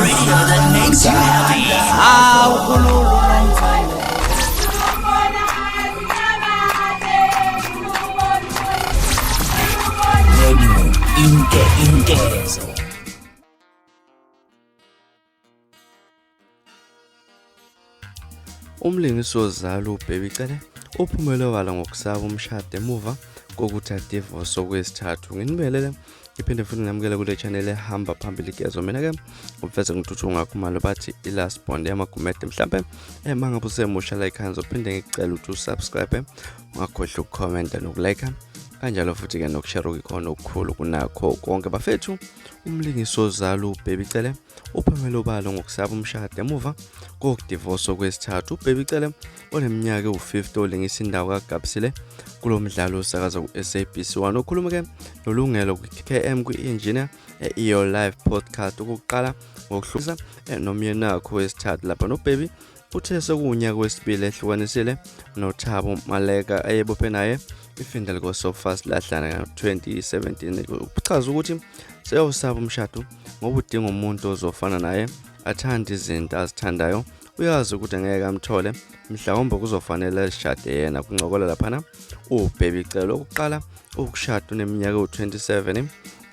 radio that makes you happy. Intezo. Umlingisi OwoZalo uBheki Cele uphumele wala ngokusaba umshado emuva kokuthi adivorce okwesithathu. Nginibelele ngiphinde futhi ngamukela kule channel ehamba phambili kezo. Mina ke uveze ngithuthu ngakhumalo bathi ilast bond yamagumede mhlambe mangabe usemusha like hands uphinde ngicela ukuthi usubscribe ungakhohlwa ukucomment nokulike kanjalo futhi ke nokushare ukukhona okukhulu kunakho konke bafethu. Umlingisi OwoZalo uBheki Cele uphumele obalo ngokusaba umshado emuva kokudivorce okwesithathu. uBheki Cele oneminyaka u50 olingisa indawo kaGabisile kulo mdlalo osakaza ku-SABC1 okhuluma ke nolungelo ku-KM kwi-engineer e-Your Life podcast ukuqala ngokuhluza nomyeni wakhe wesithathu lapha noBheki uthe sekunyaka wesibili ehlukanisile noThabo Maleka ayebophe naye ifindele koSofast lahlana ngo-2017 uchaza ukuthi seyawusaba umshado ngoba udinga umuntu ozofana naye athanda izinto azithandayo uyazi ukuthi angeke amthole mhlawumbe kuzofanele ashade yena kuncokola lapha uBheki Cele ukuqala ukushada uneminyaka u27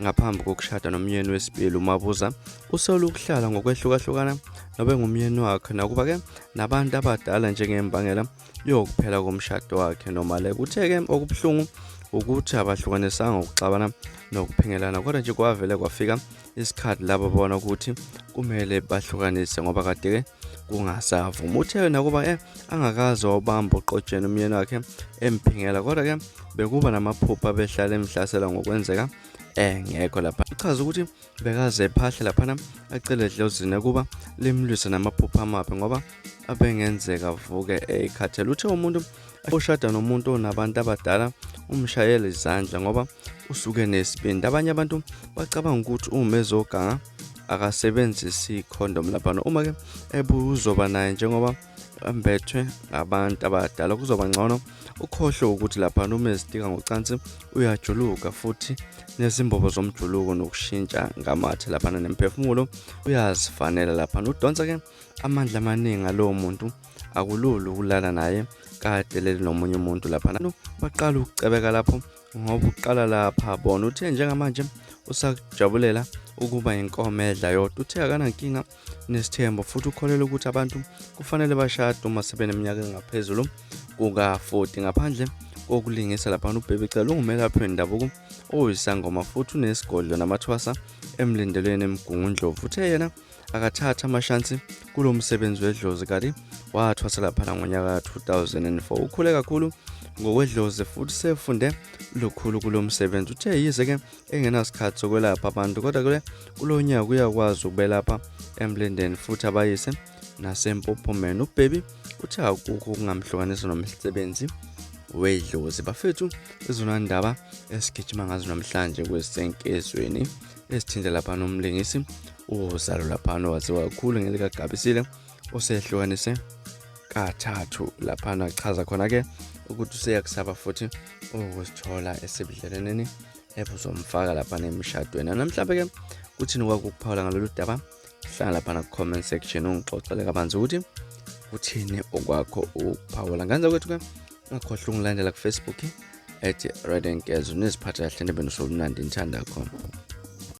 ngaphambi kokushada nomyeni wesibili uMabuza usolo ukuhlala ngokwehlukahlukana nobe ngumyeni wakhe nakuba ke nabantu abadala njengembangela yokuphela komshado wakhe nomale kuthe ke okubhlungu ukuthi abahlukanisanga ukuxabana nokuphingelana kodwa nje kwavele kwafika isikhathi labo bona ukuthi kumele bahlukanise ngoba kade ke kungasavuma uthe nakuba angakazi wabamba uqotsheni umyeni wakhe emphingela kodwa ke bekuba namaphupha behlala emhlasela ngokwenzeka ngekho lapha uchaza ukuthi bekaze ephahle lapha acele edlozini kuba limlwisa namaphupha amabi ngoba abengenzeka avuke ekhathele uthe umuntu oshada nomuntu onabantu abadala umshayele izandla ngoba usuke nesibindi abanye abantu bacabanga ukuthi uma ezoganga akasebenzisi icondom lapha uma ke uzoba naye njengoba ambethwe abantu abadala kuzoba ngcono ukhohlwe ukuthi lapha uma ezitika ngocansi uyajuluka futhi nezimbobo zomjuluko nokushintsha ngamathe lapha nemphefumulo uyazifanele lapha udonsa ke amandla amaningi alowo muntu akulula ukulala naye kade leli nomunye umuntu lapha baqala ukucebeka lapho ngoba uqala lapha bona uthe njengamanje usakujabulela ukuba inkomo edla yodwa uthe akanankinga nesithembo futhi ukholelwa ukuthi abantu kufanele bashade uma sebeneminyaka engaphezulu kuka40 ngaphandle kokulingisa lapha uBheki Cele ungumelaphi wendabuko oyisangoma futhi unesigodlo namathwasa emlindelweni emgungundlovu uthe yena akathatha amashansi kulo msebenzi wedlozi kanti wathwasa lapha ngonyaka 2004 ukhule kakhulu ngokwedlozi futhi sefunde lukhulu kulo msebenzi uthe yize ke engenasikhathi sokwelapha abantu kodwa kulonyaka uyakwazi ukubelapha emlindeni futhi abayise nasempophomeni uBheki uthe akukho kungamhlukanisa nomsebenzi wedlozi bafethu izona ndaba esigijima ngazo namhlanje kwesenkezweni esithinda lapha nomlingisi OwoZalo lapha owaziwa kakhulu ngelika Gabisile osehlukanise kaThathu lapha achaza khona ke ukuthi useyakusaba futhi ukuzithola esebudleleneni ebuzomfaka lapha nemshadweni namhlanje ke kuthini kwakuphawula ngalolu daba hlala lapha ku comment section ungixoxele kabanzi ukuthi uthini okwakho ukuphawula nganza kwethu ke ngakhohlwa ungilandela ku Facebook @radionkezo neziphatha kahle nebe nosolunandi ngithanda khona.